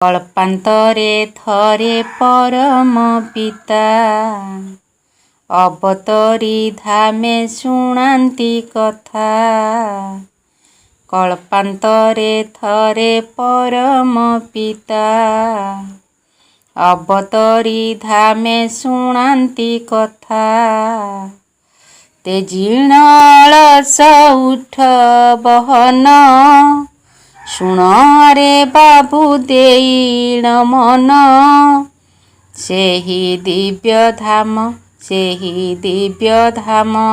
କଳ୍ପାନ୍ତରେ ଥରେ ପରମ ପିତା ଅବତରି ଧାମେ ଶୁଣାନ୍ତି କଥା। କଳ୍ପାନ୍ତରେ ଥରେ ପରମ ପିତା ଅବତରି ଧାମେ ଶୁଣାନ୍ତି କଥା। ତେଜିଣ ଅଳସ ଉଠ ବହନ ଶୁଣ ରେ ବାବୁ ଦେଇଣ ମନ। ସେହି ଦିବ୍ୟ ଧାମ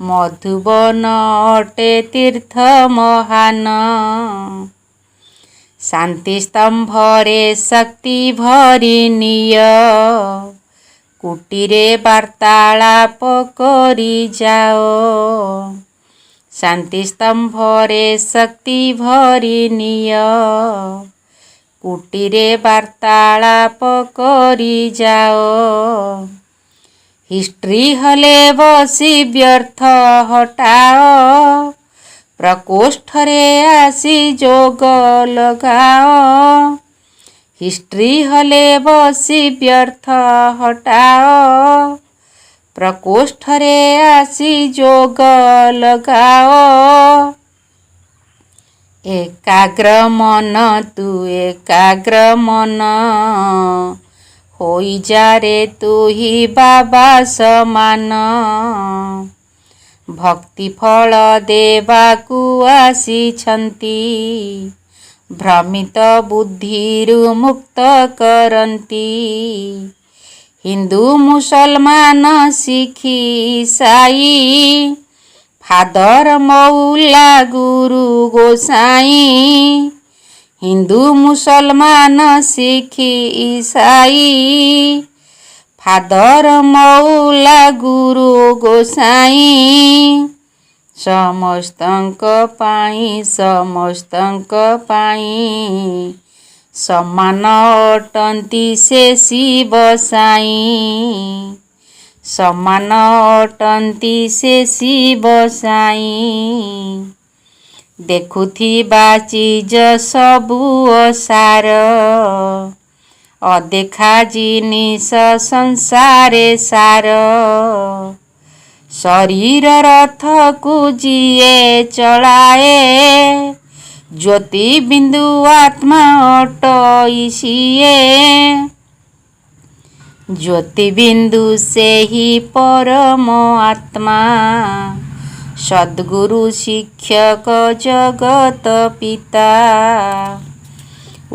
ମଧୁବନ ଅଟେ ତୀର୍ଥ ମହାନ। ଶାନ୍ତି ସ୍ତମ୍ଭରେ ଶକ୍ତି ଭରି ନିଅ କୁଟିରେ ବାର୍ତ୍ତାଳାପ କରି ଯାଅ। ଶାନ୍ତି ସ୍ତମ୍ଭରେ ଶକ୍ତି ଭରି ନିଅ କୁଟିରେ ବାର୍ତ୍ତାଳାପ କରି ଯାଅ। ହିଷ୍ଟ୍ରି ହଲେ ବସି ବ୍ୟର୍ଥ ହଟାଅ ପ୍ରକୋଷ୍ଠରେ ଆସି ଯୋଗ ଲଗାଅ। ହିଷ୍ଟ୍ରି ହଲେ ବସି ବ୍ୟର୍ଥ ହଟାଅ ପ୍ରକୋଷ୍ଠରେ ଆସି ଯୋଗ ଲଗାଅ। ଏକାଗ୍ର ମନ ତୁ ଏକାଗ୍ର ମନ ହୋଇଯାରେ ତୁ ହି ବାବା ସମାନ। ଭକ୍ତି ଫଳ ଦେବାକୁ ଆସିଛନ୍ତି ଭ୍ରମିତ ବୁଦ୍ଧିରୁ ମୁକ୍ତ କରନ୍ତି। ହିନ୍ଦୁ ମୁସଲମାନ ଶିଖି ଇସାଇ ଫାଦର ମୌଲା ଗୁରୁ ଗୋସାଇଁ। ହିନ୍ଦୁ ମୁସଲମାନ ଶିଖି ଇସାଇ ଫାଦର ମୌଲା ଗୁରୁ ଗୋସାଇଁ। ସମସ୍ତଙ୍କ ପାଇଁ ସମାନ ଅଟନ୍ତି ସେ ଶିବ ସାଇଁ। ସମାନ ଅଟନ୍ତି ସେ ଶିବ ସାଇଁ। ଦେଖୁଥିବା ଚିଜ ସବୁ ଅସାର ଅଦେଖା ଜିନିଷ ସଂସାରେ ସାର। ଶରୀର ରଥକୁ ଯିଏ ଚଳାଏ ଜ୍ୟୋତି ବିନ୍ଦୁ ଆତ୍ମା ଅଟଇ ସିଏ। ଜ୍ୟୋତି ବିନ୍ଦୁ ସେହି ପରମ ଆତ୍ମା ସଦ୍ଗୁରୁ ଶିକ୍ଷକ ଜଗତ ପିତା।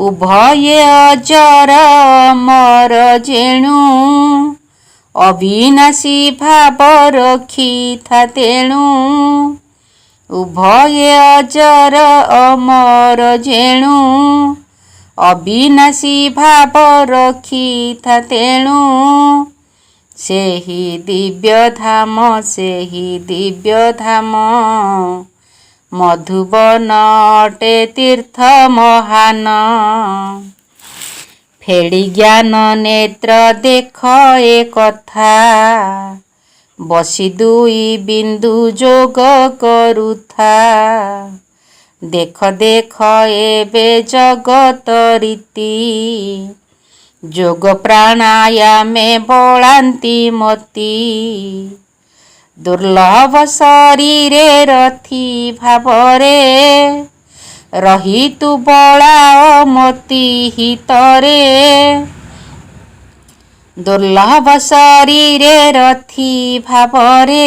ଉଭୟେ ଅଜର ଅମର ଯେଣୁ ଅବିନାଶୀ ଭାବ ରଖିଥା ତେଣୁ। ଉଭୟେ ଅଜର ଅମର ଯେଣୁ ଅବିନାଶୀ ଭାବ ରଖିଥା ତେଣୁ। ସେହି ଦିବ୍ୟ ଧାମ ମଧୁବନ ଅଟେ ତୀର୍ଥ ମହାନ। ଫେଡ଼ି ଜ୍ଞାନ ନେତ୍ର ଦେଖ ଏ କଥା ବସି ଦୁଇ ବିନ୍ଦୁ ଯୋଗ କରୁଥା। ଦେଖ ଏବେ ଜଗତ ରୀତି ଯୋଗ ପ୍ରାଣାୟାମେ ବଳାନ୍ତି ମତି। ଦୁର୍ଲଭ ଶରୀରେ ରଥି ଭାବରେ ରହି ତୁ ବଳାଅ ମତି ହିତରେ। ଦୁର୍ଲଭ ଶରୀରେ ରଥି ଭାବରେ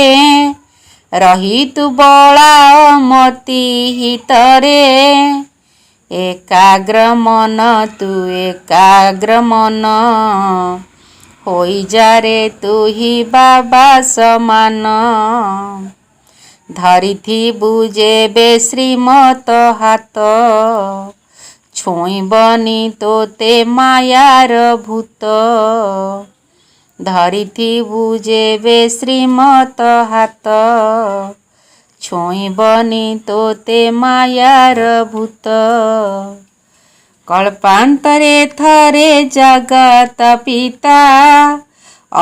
ରହି ତୁ ବଳାଅ ମତି ହିତରେ। ଏକାଗ୍ର ମନ ତୁ ଏକାଗ୍ର ମନ ହୋଇଯାରେ ତୁ ହି ବାବା ସମାନ। ଧରିଥିବୁ ଯେବେ ଶ୍ରୀମତ ହାତ ଛୁଇଁବନି ତୋତେ ମାୟାର ଭୂତ। ଧରିଥିବୁ ଯେବେ ଶ୍ରୀମତ ହାତ ଛୁଇଁବନି ତୋତେ ମାୟାର ଭୂତ। କଳ୍ପାନ୍ତରେ ଥରେ ଜଗତ ପିତା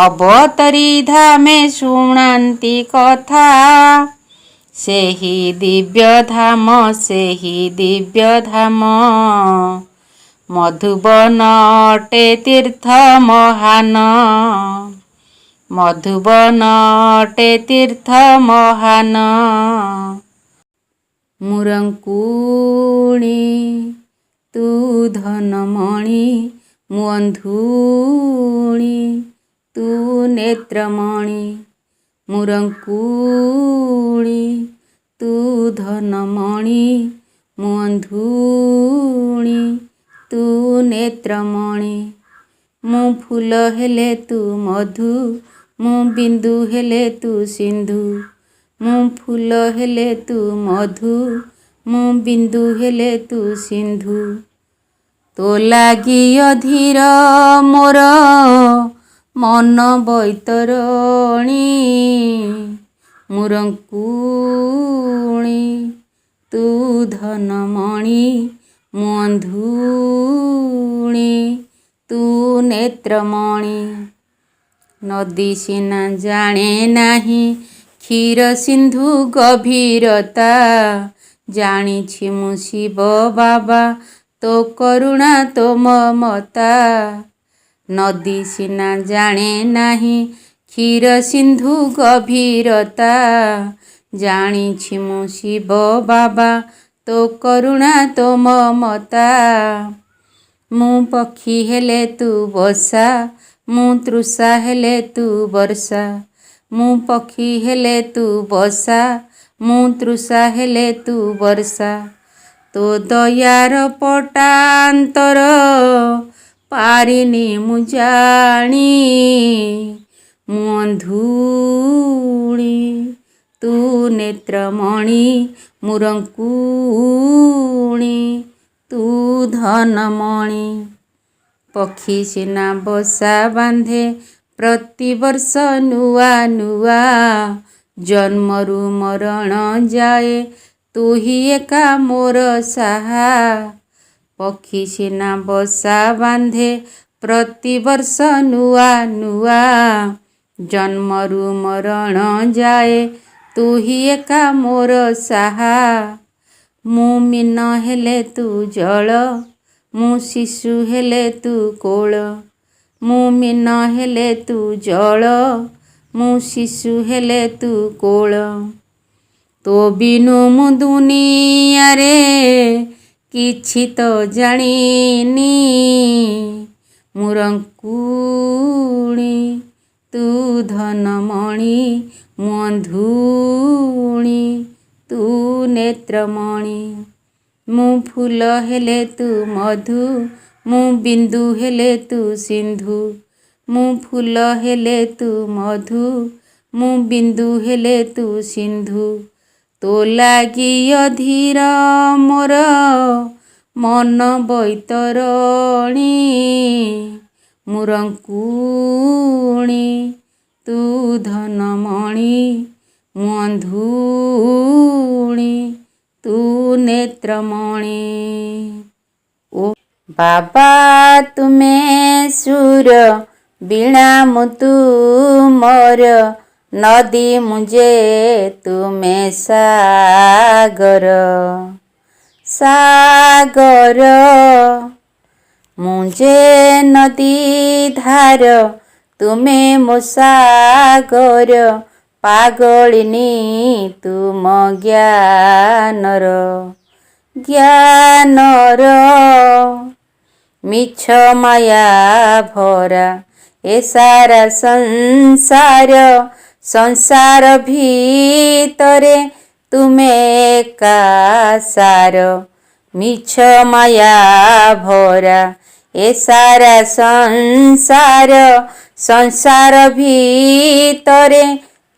ଅବତରି ଧାମେ ଶୁଣାନ୍ତି କଥା। ସେହି ଦିବ୍ୟ ଧାମ ମଧୁବନ ଅଟେ ତୀର୍ଥ ମହାନ, ମଧୁବନ ଅଟେ ତୀର୍ଥ ମହାନ। ମୁରଙ୍କୁଣି ତୁ ଧନମଣି, ମୁଁ ଅନ୍ଧୁଣି ତୁ ନେତ୍ରମଣି। ମୁରଙ୍କୁଣି ତୁ ଧନମଣି, ମୁଁ ଅନ୍ଧୁଣି ତୁ ନେତ୍ରମଣି। ମୁଁ ଫୁଲ ହେଲେ ତୁ ମଧୁ, ମୁଁ ବିନ୍ଦୁ ହେଲେ ତୁ ସିନ୍ଧୁ। ମୁଁ ଫୁଲ ହେଲେ ତୁ ମଧୁ, ମୁଁ ବିନ୍ଦୁ ହେଲେ ତୁ ସିନ୍ଧୁ। ତୋ ଲାଗି ଅଧୀର ମୋର ମନ ବୈତରଣୀ। ମୁରଙ୍କୁଣି ତୁ ଧନମଣି, ମୁଁ ଅନ୍ଧୁଣି ତୁ ନେତ୍ରମଣି। ନଦୀ ସିନା ଜାଣେ ନାହିଁ କ୍ଷୀର ସିନ୍ଧୁ ଗଭୀରତା, ଜାଣିଛି ମୁଁ ଶିବ ବାବା ତୋ କରୁଣା ତୋ ମମତା। ନଦୀ ସିନା ଜାଣେ ନାହିଁ କ୍ଷୀର ସିନ୍ଧୁ ଗଭୀରତା, ଜାଣିଛି ମୁଁ ଶିବ ବାବା ତୋ କରୁଣା ତୋ ମମତା। ମୁଁ ପକ୍ଷୀ ହେଲେ ତୁ ବସା, ମୁଁ ତୃଷା ହେଲେ ତୁ ବର୍ଷା। ମୁଁ ପକ୍ଷୀ ହେଲେ ତୁ ବସା, ମୁଁ ତୃଷା ହେଲେ ତୁ ବର୍ଷା। ତୋ ଦୟାର ପଟାନ୍ତର ପାରିନି ମୁଁ ଜାଣି। ମୁଁ ଅନ୍ଧୁଣି ତୁ ନେତ୍ରମଣି, ମୁରଙ୍କୁଣି ତୁ ଧନମଣି। ପକ୍ଷୀ ସିନା ବସା ବାନ୍ଧେ ପ୍ରତିବର୍ଷ ନୂଆ ନୂଆ, ଜନ୍ମରୁ ମରଣ ଯାଏ ତୁ ହି ଏକା ମୋର ସାହା। ପକ୍ଷୀ ସିନା ବସା ବାନ୍ଧେ ପ୍ରତିବର୍ଷ ନୂଆ ନୂଆ, ଜନ୍ମରୁ ମରଣ ଯାଏ ତୁ ହି ଏକା ମୋର ସାହା। ମୁଁ ମୀନ ହେଲେ ତୁ ଜଳ, ମୁଁ ଶିଶୁ ହେଲେ ତୁ କୋଳ। ମୁଁ ମୀନ ହେଲେ ତୁ ଜଳ, ମୁଁ ଶିଶୁ ହେଲେ ତୁ କୋଳ। ତୋ ବିନୁ ମୁଁ ଦୁନିଆରେ କିଛି ତ ଜାଣିନି। ମୁରଙ୍କୁଣି ତୁ ଧନମଣି, ମୁଁ ଅନ୍ଧୁଣି ତୁ ନେତ୍ରମଣି। ମୁଁ ଫୁଲ ହେଲେ ତୁ ମଧୁ, ମୁଁ ବିନ୍ଦୁ ହେଲେ ତୁ ସିନ୍ଧୁ। ମୁଁ ଫୁଲ ହେଲେ ତୁ ମଧୁ, ମୁଁ ବିନ୍ଦୁ ହେଲେ ତୁ ସିନ୍ଧୁ। ତୋ ଲାଗି ଅଧୀର ମୋର ମନ ବୈତରଣୀ। ମୁରଙ୍କୁଣି ତୁ ଧନମଣି, ମୁଁ ଅନ୍ଧୁଣି ତୁ ନେତ୍ରମଣି। ଓ ବାବା ତୁମେ ସୁର, ବୀଣା ମୁଁ ତୁମର, ନଦୀ ମୁଁ ଯେ ତୁମେ ସାଗର। ସାଗର ମୁଁ ଯେ ନଦୀ ଧାର, ତୁମେ ମୋ ସାଗର। ପାଗଳିନୀ ତୁମ ଜ୍ଞାନର, ଜ୍ଞାନର ମିଛ ମାୟା ଭରା ଏ ସାରା ସଂସାର। ସଂସାର ଭିତରେ ତୁମେ ଏକା ସାର। ମିଛ ମାୟା ଭରା ଏ ସାରା ସଂସାର। ସଂସାର ଭିତରେ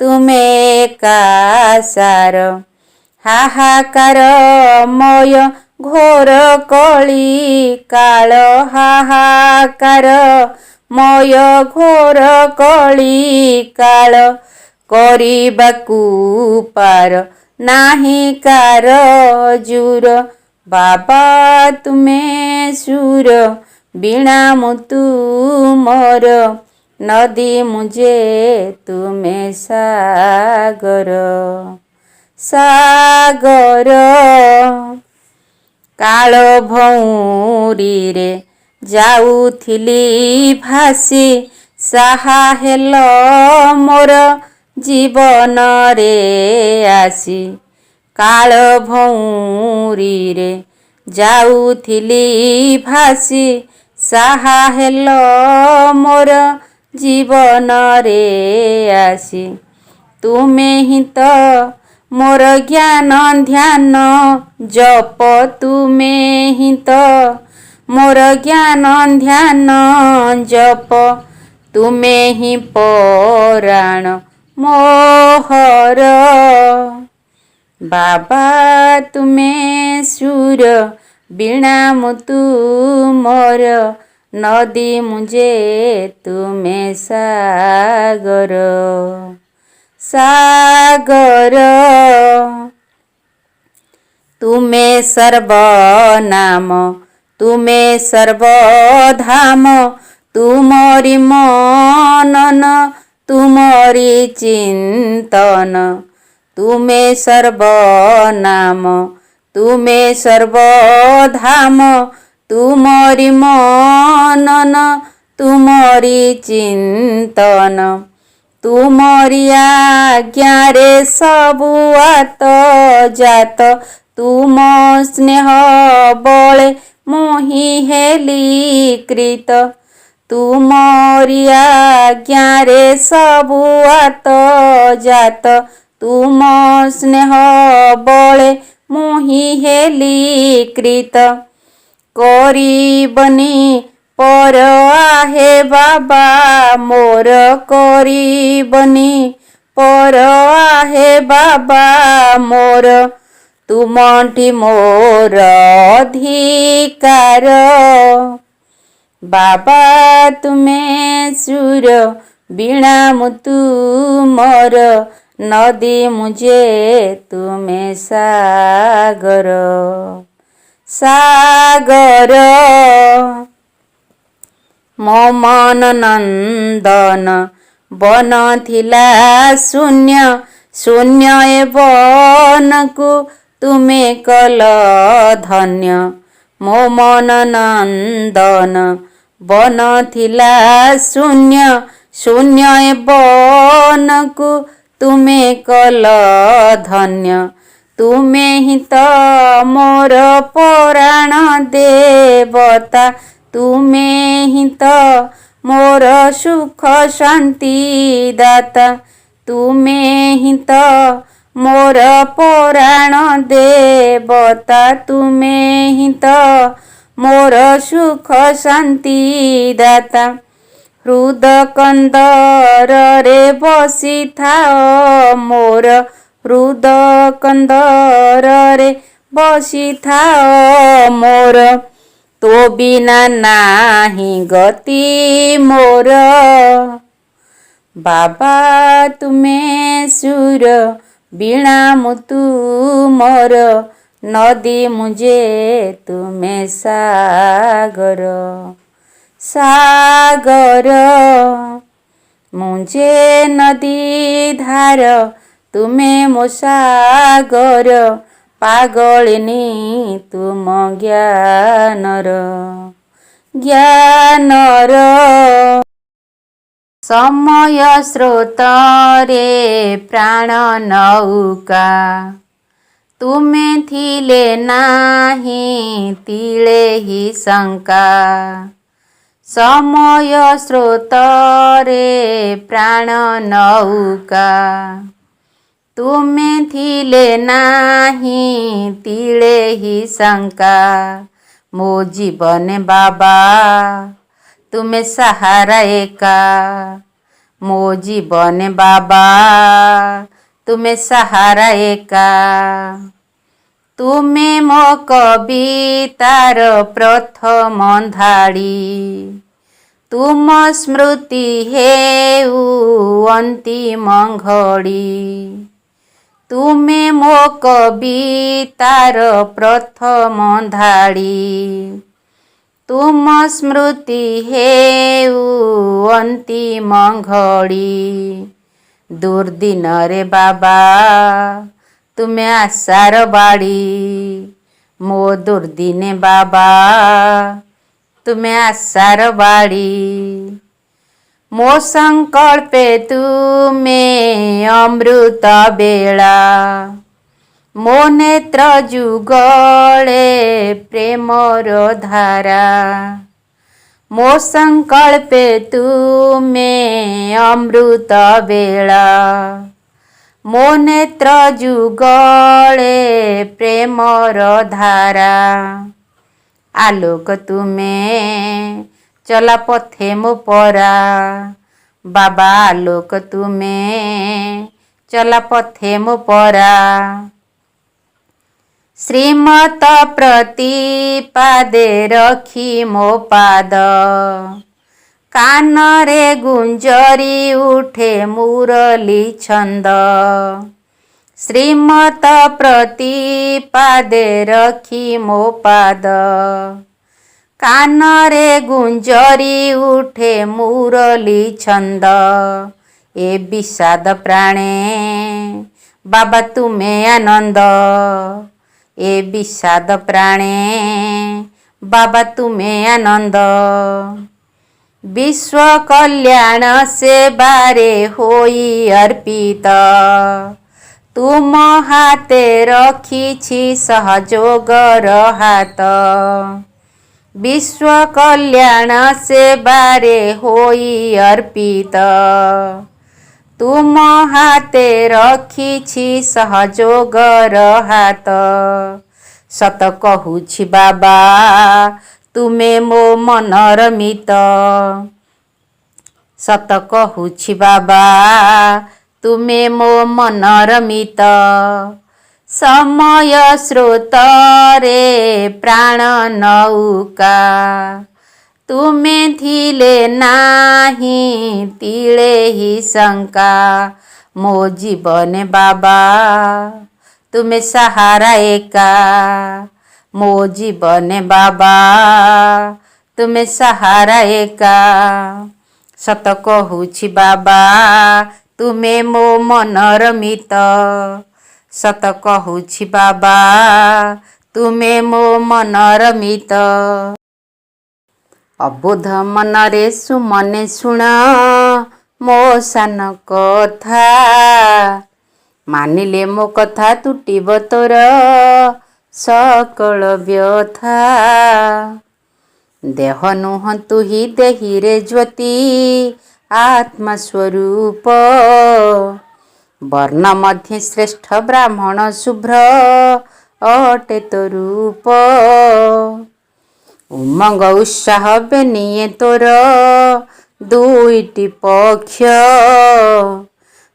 ତୁମେ ଏକା ସାର। ହାହାକାରମୟ ଘୋର କଳି କାଳ, ହାହାକାରମୟ ଘୋର କଳି କାଳ। କରିବାକୁ ପାର ନାହିଁ କାର ଜୁର। ବାବା ତୁମେ ସୁର, ବୀଣା ମୁଁ ତୁମର, ନଦୀ ମୁଁ ଯେ ତୁମେ ସାଗର। ସାଗର କାଳ ଭଉଁରୀରେ ଯାଉଥିଲି ଭାସି, ସାହା ହେଲ ମୋର ଜୀବନରେ ଆସି। କାଳ ଭଉଁରୀରେ ଯାଉଥିଲି ଭାସି, ସାହା ହେଲ ମୋର ଜୀବନରେ ଆସି। ତୁମେ ହିଁ ତ ମୋର ଜ୍ଞାନ ଧ୍ୟାନ ଜପ, ତୁମେ ହିଁ ତ ମୋର ଜ୍ଞାନ ଧ୍ୟାନ ଜପ, ତୁମେ ହିଁ ପରାଣ ମୋହର। ବାବା ତୁମେ ସୁର, ବୀଣା ମୁଁ ତୁମର, ନଦୀ ମୁଁ ଯେ ତୁମେ ସାଗର। ସାଗର ତୁମେ ସର୍ବନାମ, ତୁମେ ସର୍ବଧାମ, ତୁମରି ମନନ ତୁମରି ଚିନ୍ତନ। ତୁମେ ସର୍ବନାମ, ତୁମେ ସର୍ବଧାମ, ତୁମରି ମନନ ତୁମରି ଚିନ୍ତନ। ତୁମରି ଆଜ୍ଞାରେ ସବୁ ଆତ ଜାତ, ତୁମ ସ୍ନେହ ବଳେ ମୋହି ହେଲି କୃତ। ତୁମରି ଆଜ୍ଞାରେ ସବୁ ଆତ ଜାତ, ତୁମ ସ୍ନେହ ବଳେ ମୋହି ହେଲି କୃତ। କରିବନି ପର ଆହେ ବାବା ମୋର, କରିବନି ପର ଆହେ ବାବା ମୋର, ତୁମଠି ମୋର ଅଧିକାର। ବାବା ତୁମେ ସୁର, ବୀଣା ମୁଁ ତୁମର, ନଦୀ ମୁଁ ଯେ ତୁମେ ସାଗର। ସାଗର ମୋ ମନ ନନ୍ଦନ ବନ ଥିଲା ଶୂନ୍ୟ, ଶୂନ୍ୟ ଏ ବନକୁ ତୁମେ କଲ ଧନ୍ୟ। ମୋ ମନ ନନ୍ଦନ ବନ ଥିଲା ଶୂନ୍ୟ, ଶୂନ୍ୟ ଏ ବନକୁ ତୁମେ କଲ ଧନ୍ୟ। ତୁମେ ହିଁ ତ ମୋର ପରାଣ ଦେବତା, ତୁମେ ହିଁ ତ ମୋର ସୁଖ ଶାନ୍ତି ଦାତା। ତୁମେ ହିଁ ତ ମୋର ପରାଣ ଦେବତା, ତୁମେ ହିଁ ତ ମୋର ସୁଖ ଶାନ୍ତି ଦାତା। ହୃଦ କନ୍ଦରରେ ବସିଥାଅ ମୋର, ହୃଦ କନ୍ଦରରେ ବସିଥାଅ ମୋର, ତୋ ବିନା ନାହିଁ ଗତି ମୋର। ବାବା ତୁମେ ସୁର, ବୀଣା ମୁଁ ତୁମର, ନଦୀ ମୁଁ ଯେ ତୁମେ ସାଗର। ସାଗର ମୁଁ ଯେ ନଦୀ ଧାର, ତୁମେ ମୋ ସାଗର, ପାଗଳିନୀ ତୁମ ଜ୍ଞାନର। ଜ୍ଞାନର ସମୟ ସ୍ରୋତରେ ପ୍ରାଣ ନୌକା, ତୁମେ ଥିଲେ ନାହିଁ ତିଳେ ହି ଶଙ୍କା। ସମୟ ସ୍ରୋତରେ ପ୍ରାଣ ନୌକା, ତୁମେ ଥିଲେ ନାହିଁ ତିଳେ ହି ଶଙ୍କା। ମୋ ଜୀବନେ ବାବା ତୁମେ ସାହାରା ଏକା, ମୋ ଜୀବନେ ବାବା ତୁମେ ସାହାରା ଏକା। ତୁମେ ମୋ କବିତାର ପ୍ରଥମ ଧାଡ଼ି, ତୁମ ସ୍ମୃତି ହେଉ ଅନ୍ତିମ ଘଡ଼ି। ତୁମେ ମୋ କବିତାର ପ୍ରଥମ ଧାଡ଼ି, ତୁମ ସ୍ମୃତି ହେଉ ଅନ୍ତିମ ଘଡ଼ି। ଦୁର୍ଦିନରେ ବାବା ତୁମେ ଆଶାର ବାଡ଼ି, ମୋ ଦୁର୍ଦିନେ ବାବା ତୁମେ ଆଶାର ବାଡ଼ି। ମୋ ସଂକଳ୍ପେ ତୁମେ ଅମୃତ ବେଳା। ମୋ ନେତ୍ର ଯୁଗଳେ ପ୍ରେମର ଧାରା। ମୋ ସଂକଳ୍ପେ ତୁମେ ଅମୃତ ବେଳା। ମୋ ନେତ୍ର ଯୁଗଳେ ପ୍ରେମର ଧାରା। ଆଲୋକ ତୁମେ ଚଲା ପଥେ ମୋ ପରା। ବାବା ଆଲୋକ ତୁମେ ଚଲା ପଥେ ମୋ ପରା। ଶ୍ରୀମତ ପ୍ରତିପାଦେ ରଖି ମୋ ପାଦ। କାନରେ ଗୁଞ୍ଜରି ଉଠେ ମୁରଲି ଛନ୍ଦ। ଶ୍ରୀମତ ପ୍ରତିପାଦେ ରଖି ମୋ ପାଦ। କାନରେ ଗୁଞ୍ଜରି ଉଠେ ମୁରଲି ଛନ୍ଦ। ଏ ବିଷାଦ ପ୍ରାଣେ ବାବା ତୁମେ ଆନନ୍ଦ। ଏ ବିଷାଦ ପ୍ରାଣେ ବାବା ତୁମେ ଆନନ୍ଦ। ବିଶ୍ୱ କଲ୍ୟାଣ ସେବାରେ ହୋଇ ଅର୍ପିତ। ତୁମ ହାତେ ରଖିଛି ସହଯୋଗର ହାତ। ବିଶ୍ୱ କଲ୍ୟାଣ ସେବାରେ ହୋଇ ଅର୍ପିତ। ତୁମ ହାତେ ରଖିଛି ସହଯୋଗର ହାତ। ସତ କହୁଛି ବାବା ତୁମେ ମୋ ମନର ମିତ। ସତ କହୁଛି ବାବା ତୁମେ ମୋ ମନର ମିତ। ସମୟ ସ୍ରୋତରେ ପ୍ରାଣ ନୌକା। ତୁମେ ଥିଲେ ନାହିଁ ତିଳେ ହି ଶଙ୍କା। ମୋ ଜୀବନେ ବାବା ତୁମେ ସାହାରା ଏକା। ମୋ ଜୀବନେ ବାବା ତୁମେ ସାହାରା ଏକା। ସତ କହୁଛି ବାବା ତୁମେ ମୋ ମନର ମିତ। ସତ କହୁଛି ବାବା ତୁମେ ମୋ ମନର ମିତ। ଅବୋଧ ମନରେ ସୁମନେ ଶୁଣ ମୋ ସାନ କଥା। ମାନିଲେ ମୋ କଥା ତୁଟିବ ତୋର ସକଳ ବ୍ୟଥା। ଦେହ ନୁହଁ ତୁହି ଦେହିରେ ଜ୍ୟୋତି ଆତ୍ମା ସ୍ୱରୂପ। ବର୍ଣ୍ଣ ମଧ୍ୟ ଶ୍ରେଷ୍ଠ ବ୍ରାହ୍ମଣ ଶୁଭ୍ର ଅଟେ ତୋ ରୂପ। ଉମଙ୍ଗ ଉତ୍ସାହ ବେନିଏ ତୋର ଦୁଇଟି ପକ୍ଷ।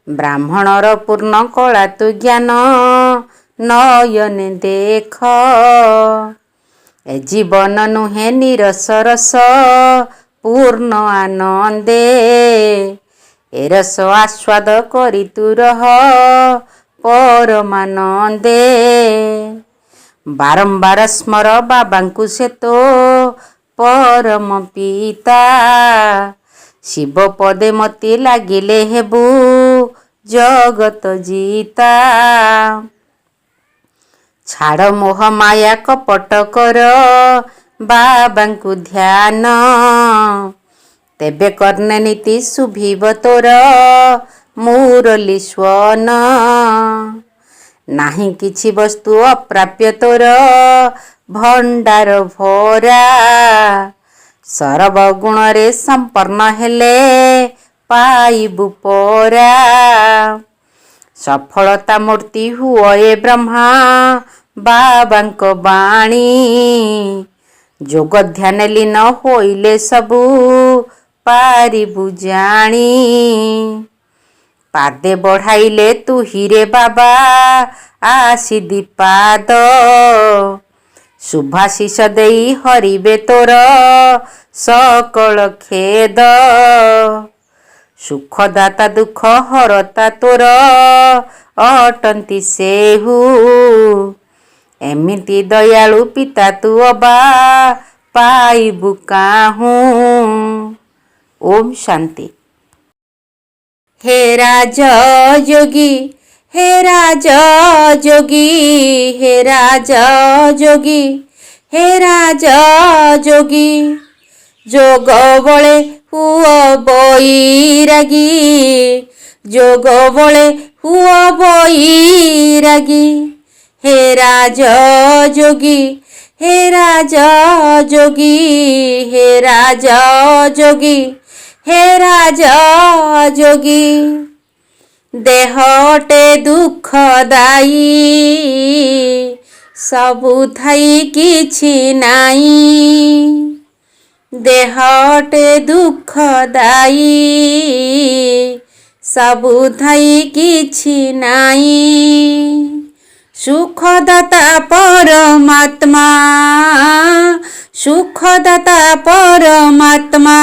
ବ୍ରାହ୍ମଣର ପୂର୍ଣ୍ଣ କଳା ତୁ ଜ୍ଞାନ ନୟନେ ଦେଖ। ଏ ଜୀବନ ନୁହେଁ ନିରସ ରସ ପୂର୍ଣ୍ଣ ଆନନ୍ଦେ। ଏ ରସ ଆସ୍ୱାଦ କରି ତୁ ରହ ପରମାନନ୍ଦେ। ବାରମ୍ବାର ସ୍ମର ବାବାଙ୍କୁ ସେ ତୋ ପରମ ପିତା। ଶିବ ପଦେ ମତି ଲାଗିଲେ ହେବୁ ଜଗତ ଜିତା। ଛାଡ଼ ମୋହ ମାୟା କପଟ କର ବାବାଙ୍କୁ ଧ୍ୟାନ। ତେବେ କର୍ଣ୍ଣେ ନୀତି ଶୁଭିବ ତୋର ମୁରଲି ସ୍ୱନ। ନାହିଁ କିଛି ବସ୍ତୁ ଅପ୍ରାପ୍ୟ ତୋର ଭଣ୍ଡାର ଭରା। ସର୍ବଗୁଣରେ ସମ୍ପନ୍ନ ହେଲେ ପାଇବୁ ପରା। ସଫଳତା ମୂର୍ତ୍ତି ହୁଅ ଏ ବ୍ରହ୍ମା ବାବାଙ୍କ ବାଣୀ। ଯୋଗ ଧ୍ୟାନ ଲୀନ ହୋଇଲେ ସବୁ ପାରିବୁ ଜାଣି। ପାଦେ ବଢ଼ାଇଲେ ତୁ ହିରେ ବାବା ଆସି ଦିପାଦ। ଶୁଭାଶିଷ ଦେଇ ହରିବେ ତୋର ସକଳ ଖେଦ। ସୁଖଦାତା ଦୁଃଖ ହରତା ତୋର ଅଟନ୍ତି ସେହୁ। ଏମିତି ଦୟାଳୁ ପିତା ତୁ ଅବା ପାଇବୁ କାହୁଁ। ଓମ୍ ଶାନ୍ତି। ହେ ରାଜ ଯୋଗୀ हे राज जोगी, हे राज जोगी, हे राज जोगी। जोग बळे हुओ बैरागी, जोग बळे हुओ बैरागी। हे राज जोगी, हे राज जोगी, हे राज जोगी, हे राज जोगी। देहटे दुःखदायी, सबु थाई किछि नाई। देहटे दुःखदायी, सबु थाई किछि नाई। सुखदाता परमात्मा, सुखदाता परमात्मा।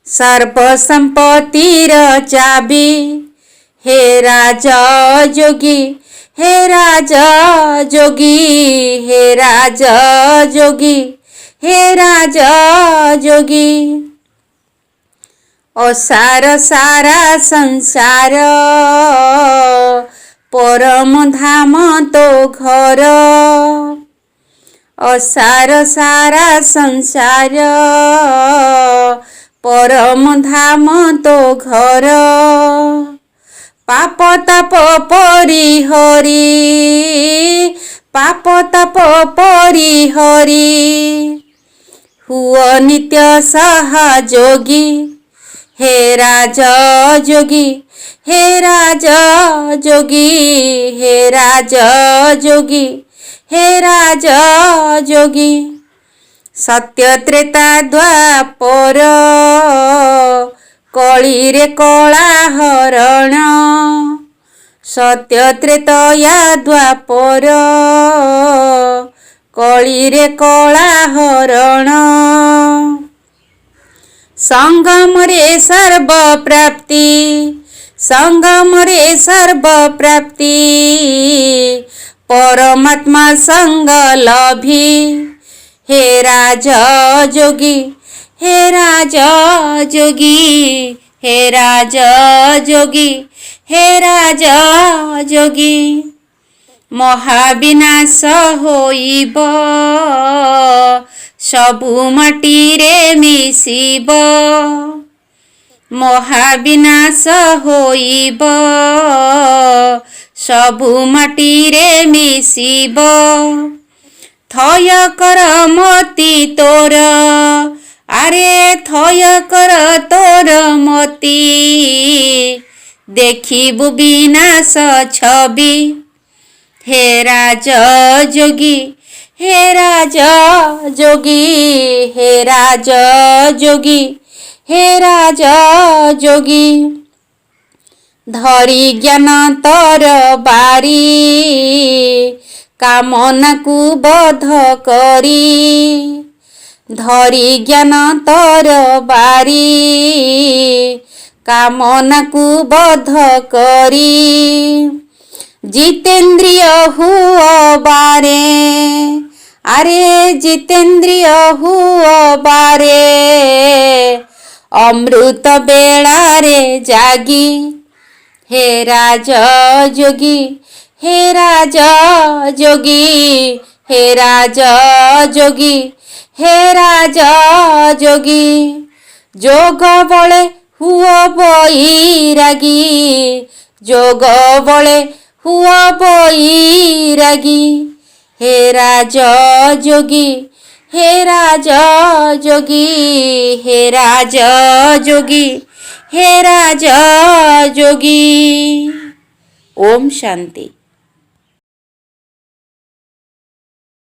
सर्वसंपत्तिर चाबी, हे राज जोगी, हे राज जोगी, हे राज जोगी, हे राज जोगी। असार सारा संसार, परम धाम तो घर। असार सारा संसार, परम धाम तो घर। पाप ताप परिहरी, पाप ताप परिहरी। हुओ नित्य सहयोगी, हे राज जोगी, हे राज जोगी, हे राज जोगी, हे राज जोगी। सत्य त्रेता द्वापर, कलिरे कला हरण। सत्य त्रेतया द्वापर, कलिरे कला हरण। संगमरे सर्व प्राप्ति, संगमरे सर्व प्राप्ति। परमात्मा संग लभी, हे राज जोगी, हे राज जोगी, हे राज जोगी, हे राज जोगी। महाविनाश होइब, सबु माटीरे मिसिब। महाविनाश होइब, सबु माटीरे मिसिब। थय कर मति तोर, आरे थय कर तोर मति। देखिबु विनाश छवि, हे राज जोगी, हे राज जोगी, हे राज जोगी, हे राज जोगी। धरी ज्ञान तर बारी, कामना को बध करी। धरी ज्ञान तर बारी, कामना को बध करी। जितेंद्रिय हुओ बारे, आरे जितेंद्रिय हुओ बारे। अमृत बेलारे जागी, हे राज जोगी, हे राज जोगी, हे राज जोगी, हे राज जोगी। जोग बळे हुओ बैरागी, जोग बळे हुओ बैरागी। हे राज जोगी, हे राज जोगी, हे राज जोगी, हे राज जोगी। ओम शांति।